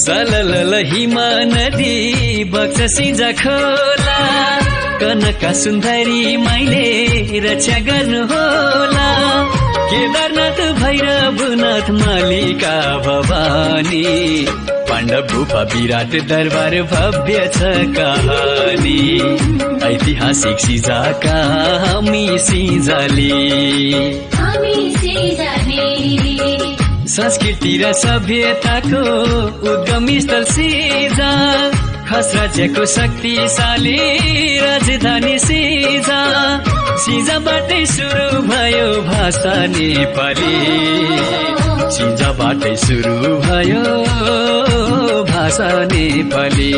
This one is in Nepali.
सलल हिमा नदी बग्छ सिंजा खोला कनका सुन्दरी मैले रक्षा गर्नुहोला केदारनाथ भैरवनाथ मालिका भवानी पाण्डव गुफा विराट दरबार भव्य छ कहानी ऐतिहासिक सिजाका हामी सिजाली संस्कृति र सभ्यताको उद्गम स्थल सिजा खस राज्यको शक्तिशाली राजधानी सिजा सिजाबाटै सुरु भयो भाषा नेपाली सिजाबाटै सुरु भयो भाषा नेपाली